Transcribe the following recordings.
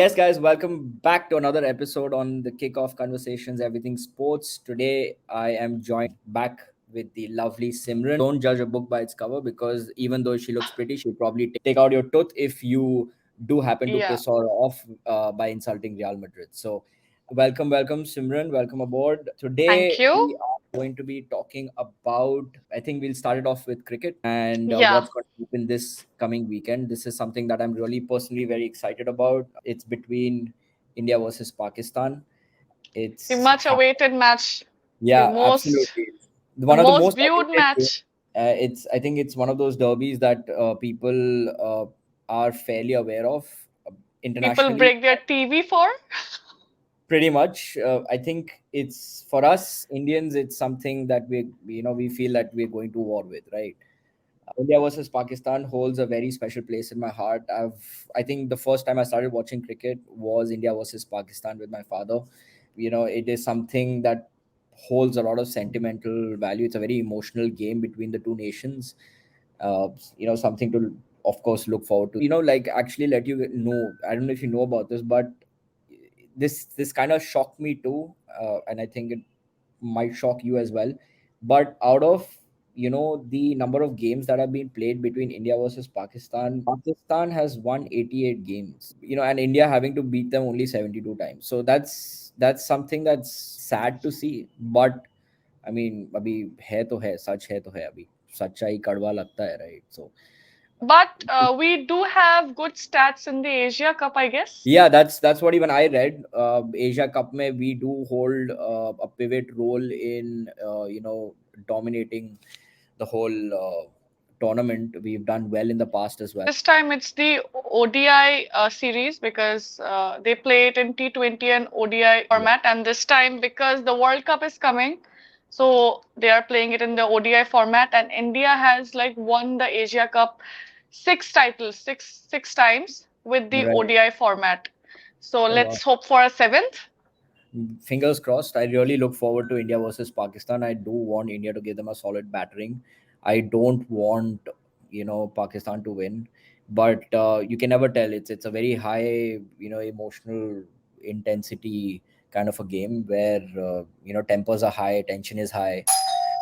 Yes, guys, welcome back to another episode on the Kickoff Conversations, Everything Sports. Today, I am joined back with the lovely Simran. Don't judge a book by its cover because even though she looks pretty, she'll probably take out your tooth if you do happen to Yeah. piss her off by insulting Real Madrid. So, welcome, Simran. Welcome aboard. Thank Today, you. we are going to be talking about, I think we'll start it off with cricket and Yeah. what's going to happen this coming weekend. This is something that I'm really personally very excited about. It's between India versus Pakistan. The It's much awaited match. The yeah, most absolutely. the One of the most most viewed awaited games. match. It's I think it's one of those derbies that people are fairly aware of People internationally. break their TV for. Pretty much, I think it's for us Indians. It's something that we feel that we're going to war with, right? India versus Pakistan holds a very special place in my heart. I think the first time I started watching cricket was India versus Pakistan with my father. It is something that holds a lot of sentimental value. It's a very emotional game between the two nations. Something to, of course, look forward to. Like actually let you know. I don't know if you know about this, but this kind of shocked me too, and I think it might shock you as well. But out of the number of games that have been played between India versus Pakistan has won 88 games. And India having to beat them only 72 times. So that's something that's sad to see. But I mean, अभी है तो है, सच है तो है, अभी सच्चाई कड़वा लगता है, right? So But we do have good stats in the Asia Cup, I guess. yeah, that's what even I read. Asia Cup mein we do hold a pivot role in dominating the whole tournament. We've done well in the past as well. This time it's the ODI series because they play it in T20 and ODI Yeah, format, and this time because the World Cup is coming, so they are playing it in the ODI format, and India has like won the Asia Cup six titles, six times with the right. ODI format. So Oh, wow. let's hope for a seventh. Fingers crossed. I really look forward to India versus Pakistan. I do want India to give them a solid battering. I don't want Pakistan to win, but you can never tell. It's a very high emotional intensity kind of a game where tempers are high, tension is high.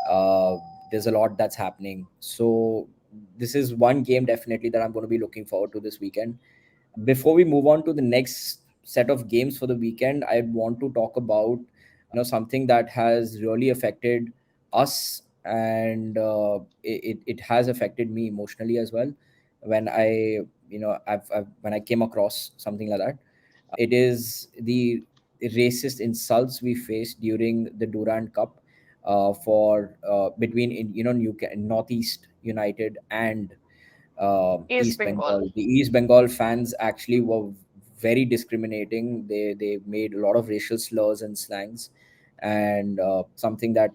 Uh, there's a lot that's happening. So this is one game definitely that I'm going to be looking forward to this weekend. Before we move on to the next set of games for the weekend, I want to talk about something that has really affected us, and it has affected me emotionally as well when I've when I came across something like that. It is the racist insults we faced during the Durand Cup for between Northeast United and East East Bengal. Bengal. The East Bengal fans actually were very discriminating. They made a lot of racial slurs and slangs, and something that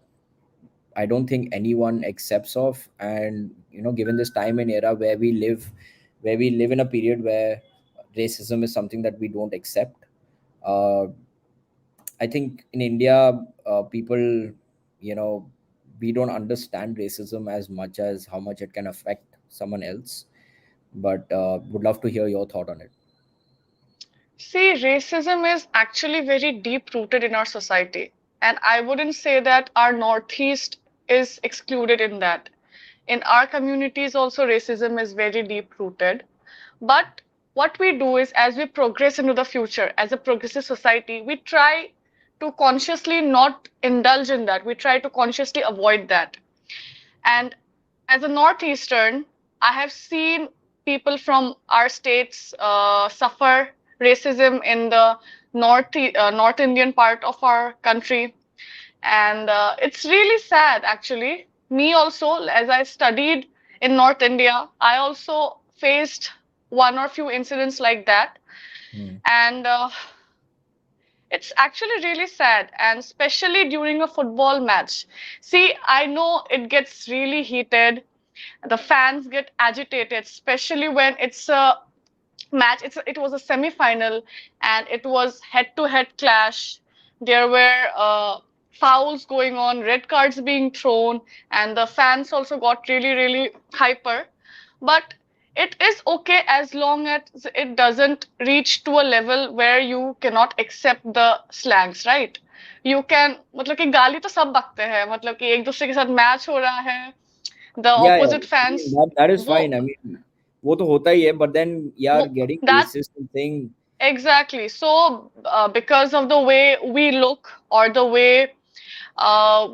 I don't think anyone accepts of. And given this time and era where we live in a period where racism is something that we don't accept. Uh, I think in India, people, you know, we don't understand racism as much as how much it can affect someone else. But would love to hear your thought on it. See, racism is actually very deep rooted in our society. And I wouldn't say that our Northeast is excluded in that. In our communities, also, racism is very deep rooted. But what we do is, as we progress into the future, as a progressive society, we try to consciously not indulge in that. We try to consciously avoid that. And as a Northeastern, I have seen people from our states suffer racism in the North Indian part of our country, and it's really sad actually. Me also, as I studied in North India, I also faced one or few incidents like that, Hmm. and it's actually really sad, and especially during a football match. See, I know it gets really heated, the fans get agitated, especially when it's a match. It was a semi-final, and it was head-to-head clash. There were fouls going on, red cards being thrown, and the fans also got really, really hyper. But it is okay as long as it doesn't reach to a level where you cannot accept the slangs, right? You can, मतलब कि गाली तो सब बकते हैं, मतलब कि एक दूसरे के साथ मैच हो रहा है, the Yeah, yeah. opposite I fans, mean, that is वो fine. I mean, वो तो होता ही है, but then यार getting that racist and saying, exactly. So because of the way we look or the way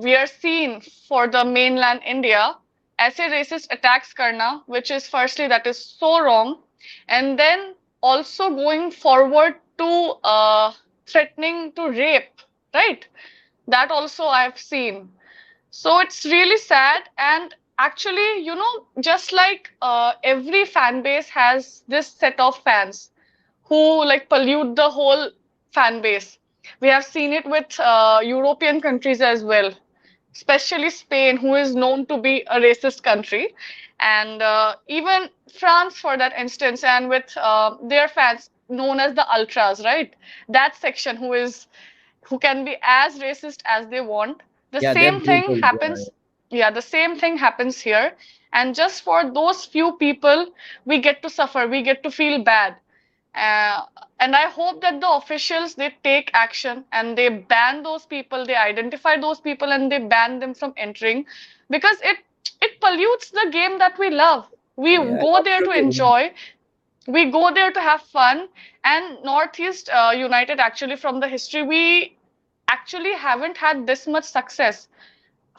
we are seen for the mainland India, ऐसे racist attacks करना, which is firstly that is so wrong, and then also going forward to threatening to rape, right? That also I've seen. So it's really sad. And actually, just like every fan base has this set of fans who like pollute the whole fan base. We have seen it with European countries as well, especially Spain, who is known to be a racist country, and even France for that instance, and with their fans known as the ultras, right? That section who can be as racist as they want. The yeah, they're same thing brutal. Yeah, happens. Yeah, the same thing happens here. And just for those few people, we get to suffer, we get to feel bad. Uh, and I hope that the officials they take action and they ban those people, they identify those people and they ban them from entering because it pollutes the game that we love. We yeah, go there to absolutely. enjoy, we go there to have fun, and Northeast United actually from the history we actually haven't had this much success.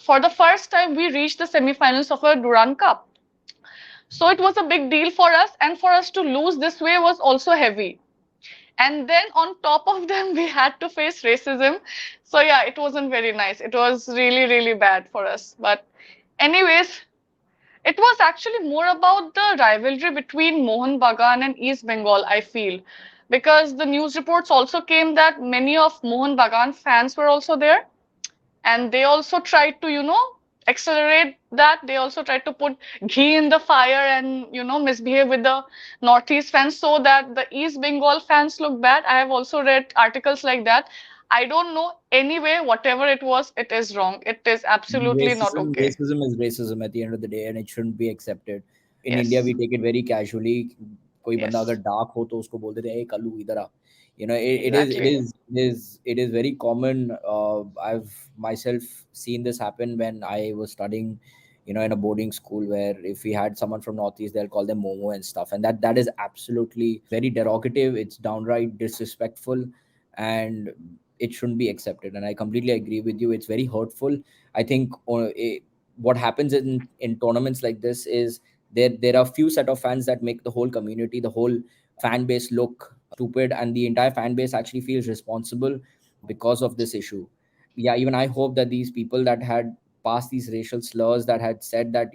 For the first time, we reached the semi-finals of a Durand Cup. So it was a big deal for us, and for us to lose this way was also heavy. And then on top of them, we had to face racism. So yeah, it wasn't very nice. It was really, really bad for us. But anyways, it was actually more about the rivalry between Mohun Bagan and East Bengal, I feel. Because the news reports also came that many of Mohun Bagan fans were also there, and they also tried to accelerate that. They also tried to put ghee in the fire and misbehave with the Northeast fans so that the East Bengal fans look bad. I have also read articles like that. I don't know, anyway, whatever it was, it is wrong. It is absolutely not okay. Racism is racism at the end of the day, and it shouldn't be accepted. In India, Yes, we take it very casually. कोई बंदा अगर yes, dark हो तो उसको बोल देते हैं, "Hey, Kullu इधर आ." exactly. It is very common. I've myself seen this happen when I was studying, in a boarding school where if we had someone from Northeast, they'll call them Momo and stuff, and that is absolutely very derogative. It's downright disrespectful, and it shouldn't be accepted. And I completely agree with you. It's very hurtful. I think what happens in tournaments like this is there are few set of fans that make the whole community, the whole fan base look stupid, and the entire fan base actually feels responsible because of this issue. Yeah, even I hope that these people that had passed these racial slurs, that had said that,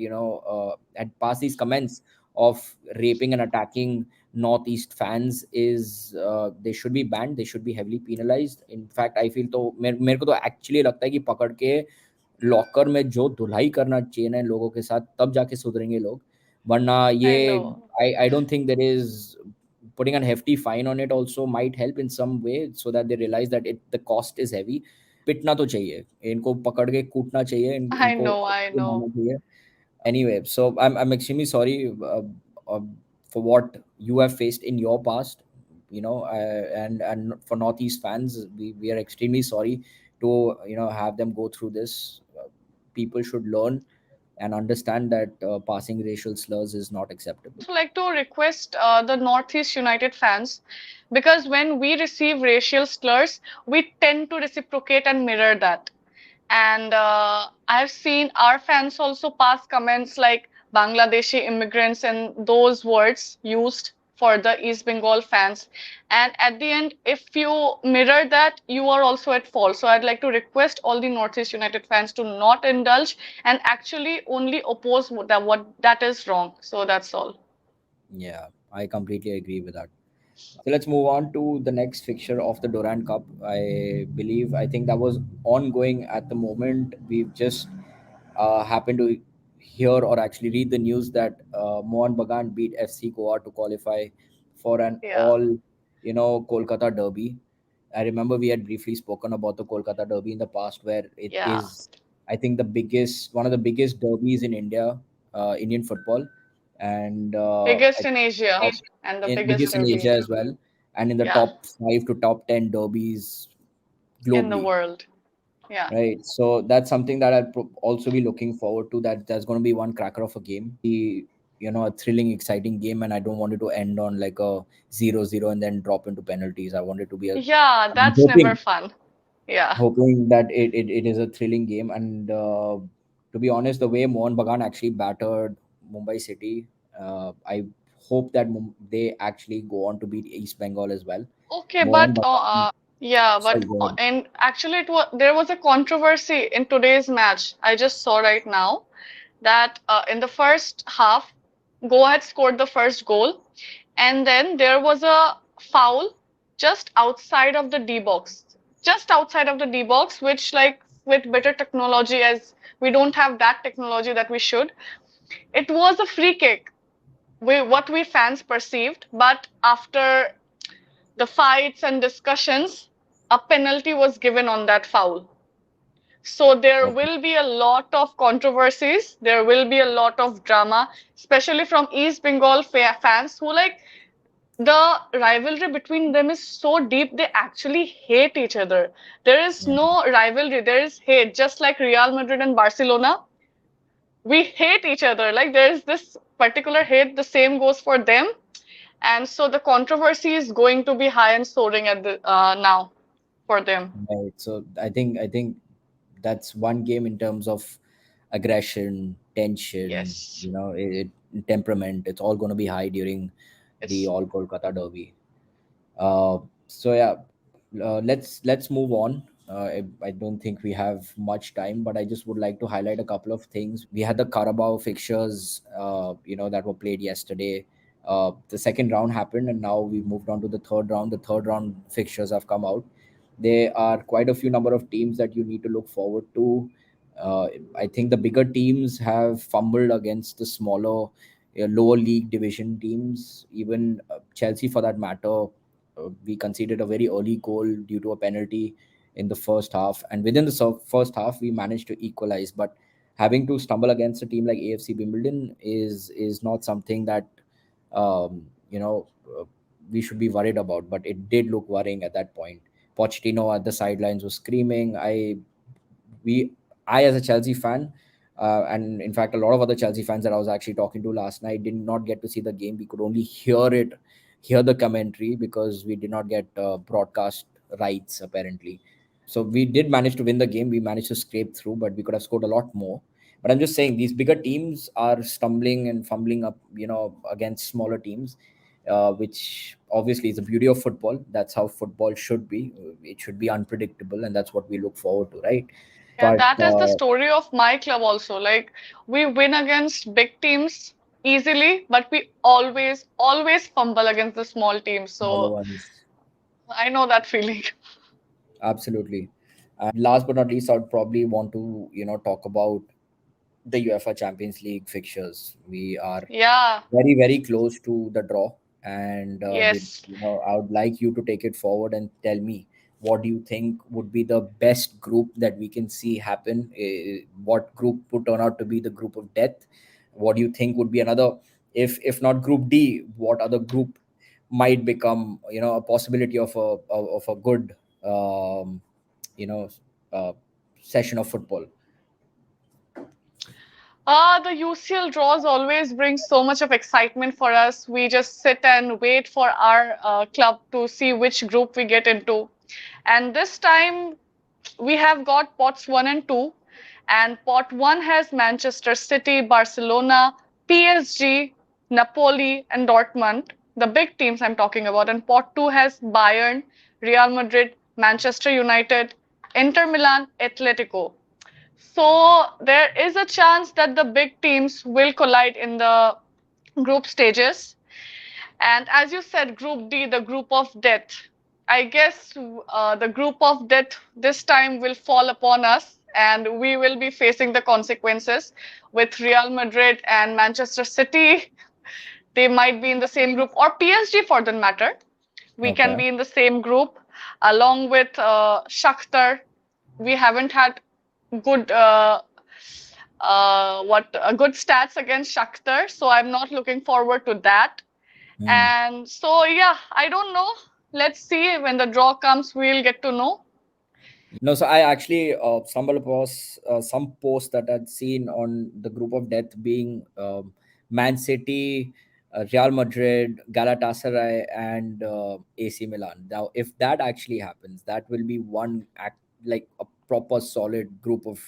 had passed these comments of raping and attacking Northeast fans, is they should be banned, they should be heavily penalized. In fact, I feel, तो मेरे को तो actually लगता है कि पकड़ के locker में जो धुलाई करना चाहिए ना इन लोगों के साथ, तब जाके सुधरेंगे लोग, वरना ये I know. I don't think there is putting a hefty fine on it also might help in some way, so that they realize that the cost is heavy. पिटना तो चाहिए इनको, पकड़ के कूटना चाहिए, I इनको know, I अच्छे से know. मारना चाहिए. Anyway, so I'm extremely sorry uh, for what you have faced in your past, and for Northeast fans, we are extremely sorry to have them go through this. People should learn and understand that passing racial slurs is not acceptable. Also like to request the Northeast United fans, because when we receive racial slurs, we tend to reciprocate and mirror that. And I've seen our fans also pass comments like Bangladeshi immigrants and those words used for the East Bengal fans. And at the end, if you mirror that, you are also at fault. So I'd like to request all the Northeast United fans to not indulge and actually only oppose what that is wrong. So that's all. Yeah, I completely agree with that. So let's move on to the next fixture of the Durand Cup. I think that was ongoing at the moment. We've just happened to hear or actually read the news that Mohan Bagan beat FC Goa to qualify for an Yeah, all, Kolkata Derby. I remember we had briefly spoken about the Kolkata Derby in the past, where it yeah, is, I think, one of the biggest derbies in India, Indian football. and Biggest in Asia top and the in biggest biggest in derby. Asia as well, and in the Yeah, top 5 to top 10 derbies in the globally. world. Yeah. Right. So that's something that I'll also be looking forward to. That there's going to be one cracker of a game. Be, a thrilling, exciting game, and I don't want it to end on like a 0-0 and then drop into penalties. I want it to be a. Yeah, I'm that's never fun. Yeah. hoping that it is a thrilling game. And to be honest, the way Mohan Bagan actually battered Mumbai City, I hope that they actually go on to beat East Bengal as well. Okay, Mohan but Bagan. yeah, Sorry, but go ahead. and actually there was a controversy in today's match. I just saw right now that in the first half, Goa had scored the first goal, and then there was a foul just outside of the D box, just outside of the D box, which like with better technology, as we don't have that technology that we should, it was a free kick. What we fans perceived, but after the fights and discussions, a penalty was given on that foul. So there Okay. will be a lot of controversies. There will be a lot of drama, especially from East Bengal fans who like the rivalry between them is so deep they actually hate each other. There is Yeah. no rivalry, there is hate. Just like Real Madrid and Barcelona, we hate each other. Like there is this particular hate, the same goes for them. And so the controversy is going to be high and soaring at the now for them. Right. So I think that's one game in terms of aggression, tension, Yes. temperament. It's all going to be high during the It's All Kolkata Derby. So yeah, let's move on. I don't think we have much time, but I just would like to highlight a couple of things. We had the Carabao fixtures, that were played yesterday. The second round happened, and now we moved on to the third round. The third round fixtures have come out. There are quite a few number of teams that you need to look forward to. Uh, I think the bigger teams have fumbled against the smaller, lower league division teams. Even Chelsea, for that matter, we conceded a very early goal due to a penalty in the first half, and within the first half, we managed to equalize. But having to stumble against a team like AFC Wimbledon is not something that um, you know uh, we should be worried about. But it did look worrying at that point. Pochettino at the sidelines was screaming. We I as a Chelsea fan, and in fact a lot of other Chelsea fans that I was actually talking to last night did not get to see the game. We could only hear the commentary because we did not get broadcast rights apparently. So we did manage to win the game. We managed to scrape through, but we could have scored a lot more. But I'm just saying these bigger teams are stumbling and fumbling up, against smaller teams, which obviously is the beauty of football. That's how football should be. It should be unpredictable, and that's what we look forward to, right? yeah, But that is the story of my club also. Like we win against big teams easily, but we always fumble against the small teams. smaller So ones, I know that feeling. absolutely. And last but not least, I'd probably want to, talk about the UEFA Champions League fixtures. We are Yeah. very, very close to the draw, and Yes. I would like you to take it forward and tell me what do you think would be the best group that we can see happen. What group would turn out to be the group of death? What do you think would be another, if not Group D, what other group might become, a possibility of a good, um, you know uh, session of football? The UCL draws always bring so much of excitement for us. We just sit and wait for our club to see which group we get into. And this time we have got pots 1 and 2. And pot 1 has Manchester City, Barcelona, PSG, Napoli, and Dortmund, the big teams I'm talking about. And pot 2 has Bayern, Real Madrid, Manchester United, Inter Milan, Atletico. So there is a chance that the big teams will collide in the group stages. And as you said, Group D, the group of death. I guess the group of death this time will fall upon us, and we will be facing the consequences with Real Madrid and Manchester City. They might be in the same group, or PSG for that matter. We can Okay. be in the same group along with Shakhtar. We haven't had good what good stats against Shakhtar. So I'm not looking forward to that. Hmm. And so yeah, I don't know. Let's see when the draw comes, we'll get to know. No, so I actually stumbled across some posts that I'd seen on the group of death being Man City, Real Madrid, Galatasaray, and AC Milan. Now, if that actually happens, that will be one act like a proper solid group of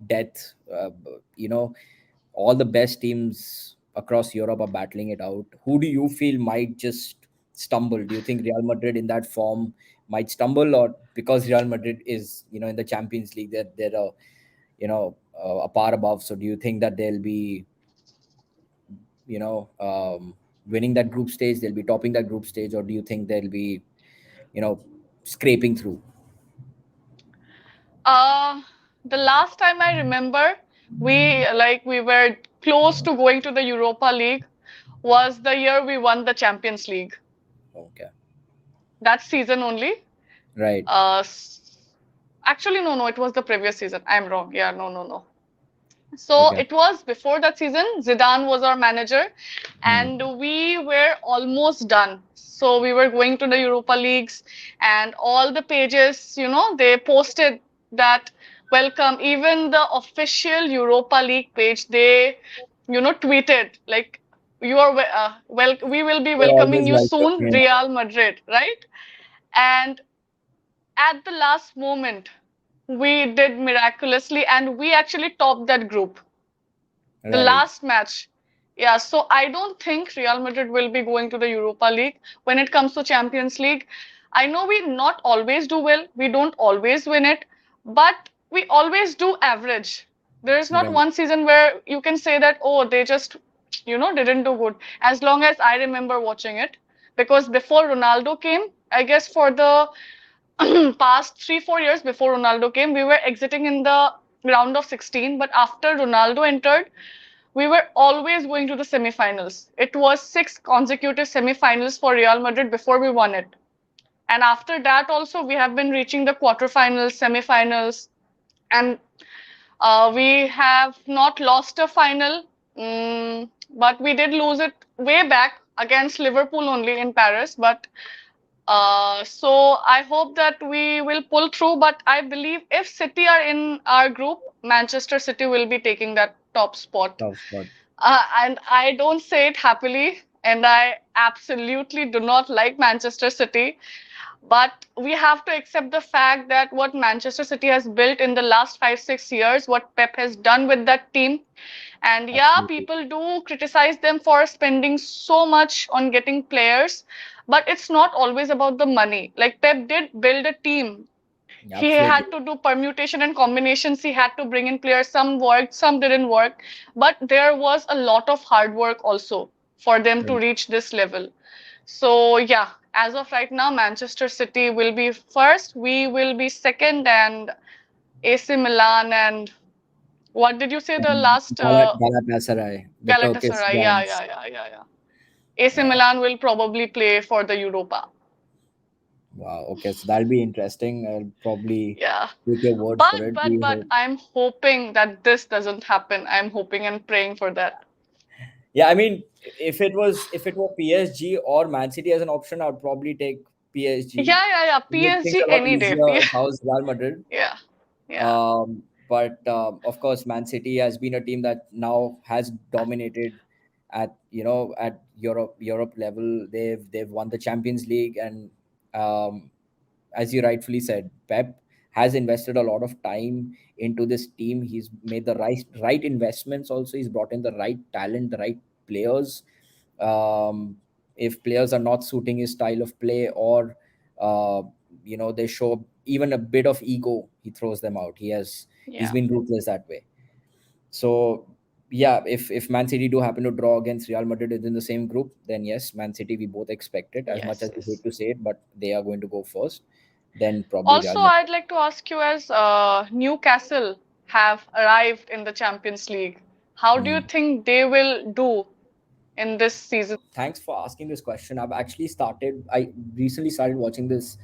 death. You know, all the best teams across Europe are battling it out. Who do you feel might just stumble? Do you think Real Madrid in that form might stumble, or because Real Madrid is in the Champions League, they're a a par above? So do you think that they'll be you know winning that group stage? They'll be topping that group stage, or do you think they'll be you know scraping through? Uh, the last time I remember, we were close to going to the Europa League was the year we won the Champions League. Okay, That season only. right. Uh, s- Actually, no, no, it was the previous season. I'm wrong. Yeah, no, no, no. So Okay. it was before that season. Zidane was our manager, Hmm. and we were almost done. So we were going to the Europa Leagues, and all the pages, they posted that welcome. Even the official Europa League page, they, tweeted like, you are well, we will be They're welcoming always you welcome. soon, Yeah. Real Madrid, right? And at the last moment, we did miraculously, and we actually topped that group. The Right. last match. Yeah, so I don't think Real Madrid will be going to the Europa League. When it comes to Champions League, I know we not always do well, we don't always win it, but we always do average. There is not Right. one season where you can say that, oh, they just, didn't do good. As long as I remember watching it, because before Ronaldo came, I guess for the past 3, 4 years before Ronaldo came, we were exiting in the round of 16. But after Ronaldo entered, we were always going to the semifinals. It was 6 consecutive semifinals for Real Madrid before we won it. And after that, also, we have been reaching the quarterfinals, semifinals, and we have not lost a final, but we did lose it way back against Liverpool only in Paris. But so I hope that we will pull through. But I believe if City are in our group, Manchester City will be taking that top spot. Tough spot. And I don't say it happily, and I absolutely do not like Manchester City. But we have to accept the fact that what Manchester City has built in the last 5, 6 years, what Pep has done with that team. And yeah, Absolutely. people do criticize them for spending so much on getting players, but it's not always about the money. Like Pep did build a team. He Absolutely. had to do permutation and combinations. He had to bring in players. Some worked, some didn't work. But there was a lot of hard work also for them to Right. reach this level. So, yeah, as of right now, Manchester City will be first. We will be second, and AC Milan and what did you say the And last Galatasaray, the Turkish Galatasaray? Yeah, giants. yeah, yeah, yeah, yeah. AC Yeah. Milan will probably play for the Europa. Wow. Okay. So that'll be interesting. I'll probably Yeah. take your word for But it. but We but hope. I'm hoping that this doesn't happen. I'm hoping and praying for that. Yeah. I mean, if it were PSG or Man City as an option, I'd probably take PSG. Yeah, yeah, yeah. It makes things PSG a lot any day. easier if I was Real Madrid. Yeah. Yeah. But of course, Man City has been a team that now has dominated at at Europe level. They've won the Champions League, and um, as you rightfully said, Pep has invested a lot of time into this team. He's made the right investments. Also, he's brought in the right talent, the right players. If players are not suiting his style of play, or uh, they show even a bit of ego, he throws them out. He's Yeah. been ruthless that way. So yeah, if Man City do happen to draw against Real Madrid within the same group, then yes, Man City, we both expect it. As much Yes, as we hate yes. to say it, but they are going to go first. Then probably Real Also, I'd Madrid. like to ask you as Newcastle have arrived in the Champions League. How do you Hmm. think they will do in this season? Thanks for asking this question. I recently started watching this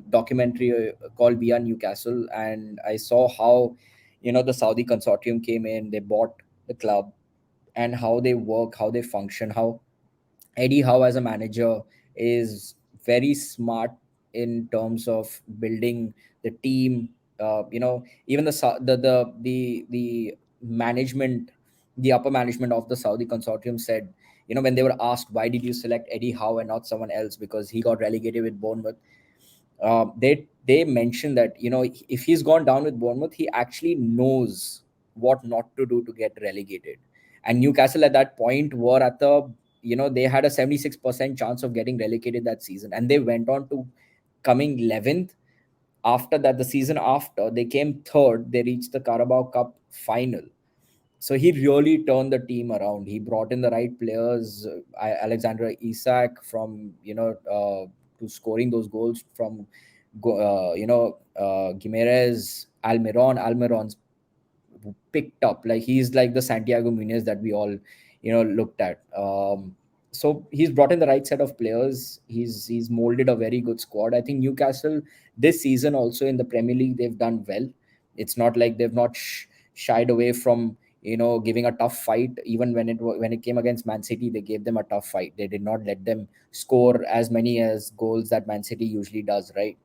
documentary called We Are Newcastle, and I saw how the Saudi consortium came in, they bought the club, and how they work, how they function, how Eddie Howe as a manager is very smart in terms of building the team. Even the management, the upper management of the Saudi consortium said, when they were asked why did you select Eddie Howe and not someone else because he got relegated with Bournemouth, they mentioned that if he's gone down with Bournemouth, he actually knows what not to do to get relegated. And Newcastle at that point were at the they had a 76% chance of getting relegated that season, and they went on to coming 11th. After that, the season after, they came third. They reached the Carabao Cup final. So he really turned the team around. He brought in the right players, Alexander Isak from to scoring those goals from Gimenez, Almiron's picked up. Like he's like the Santiago Munoz that we all looked at. So he's brought in the right set of players. He's molded a very good squad. I think Newcastle this season also in the Premier League they've done well. It's not like they've not shied away from giving a tough fight. Even when it came against Man City, they gave them a tough fight. They did not let them score as many as goals that Man City usually does, right?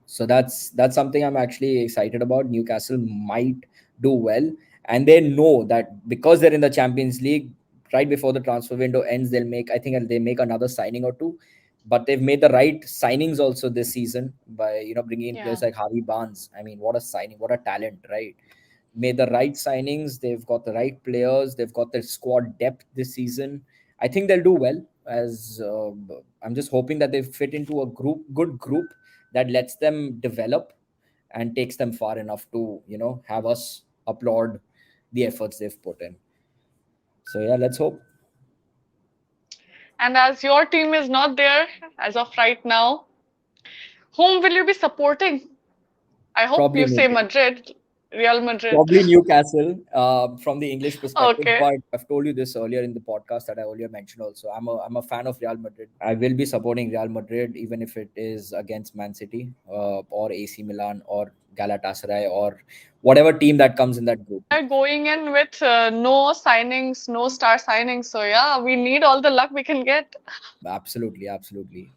So that's something I'm actually excited about. Newcastle might do well, and they know that because they're in the Champions League, right before the transfer window ends, they make another signing or two. But they've made the right signings also this season by bringing in Yeah. players like Harvey Barnes. I mean, what a signing, what a talent, right? Made the right signings. They've got the right players. They've got the squad depth this season. I think they'll do well. As I'm just hoping that they fit into a good group that lets them develop and takes them far enough to have us applaud the efforts they've put in. So yeah, let's hope. And as your team is not there as of right now, whom will you be supporting? I hope Probably you say Newcastle. Madrid, Real Madrid. Probably Newcastle from the English perspective, Okay. but I've told you this earlier in the podcast that I earlier mentioned. Also, I'm a fan of Real Madrid. I will be supporting Real Madrid even if it is against Man City or AC Milan or Galatasaray or whatever team that comes in that group. We're going in with no signings, no star signings. So yeah, we need all the luck we can get. Absolutely, absolutely.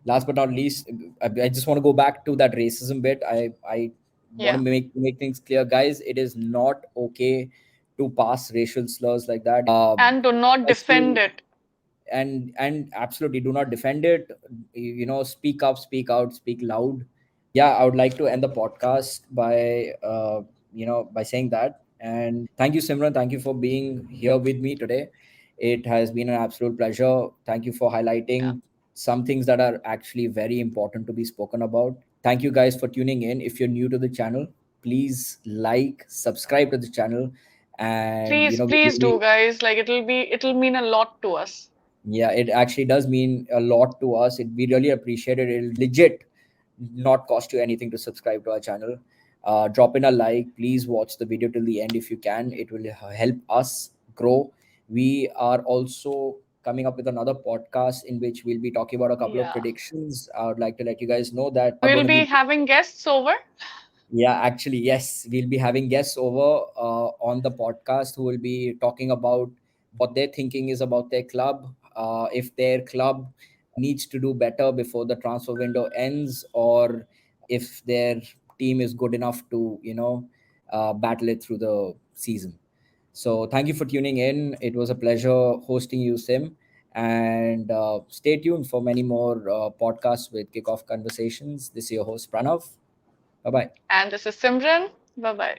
Last but not least, I just want to go back to that racism bit. I want to Yeah. make things clear, guys. It is not okay to pass racial slurs like that. And do not defend Especially it. and absolutely do not defend it. Speak up, speak out, speak loud. Yeah, I would like to end the podcast by by saying that. And thank you, Simran. Thank you for being here with me today. It has been an absolute pleasure. Thank you for Yeah. highlighting some things that are actually very important to be spoken about. Thank you guys for tuning in. If you're new to the channel, please like, subscribe to the channel, and Please, we please do, really, guys. Like it'll mean a lot to us. yeah, it actually does mean a lot to us. We really appreciate it. It'll legit not cost you anything to subscribe to our channel. Drop in a like. Please watch the video till the end if you can. It will help us grow. We are also coming up with another podcast in which we'll be talking about a couple of Yeah. predictions. I would like to let you guys know that are We'll going to be be. having guests over. Yeah, actually, yes. We'll be having guests over on the podcast who will be talking about what their thinking is about their club, if their club needs to do better before the transfer window ends, or if their team is good enough to, battle it through the season. So, thank you for tuning in. It was a pleasure hosting you, Sim. And stay tuned for many more podcasts with Kickoff Conversations. This is your host, Pranav. Bye bye. And this is Simran. Bye bye.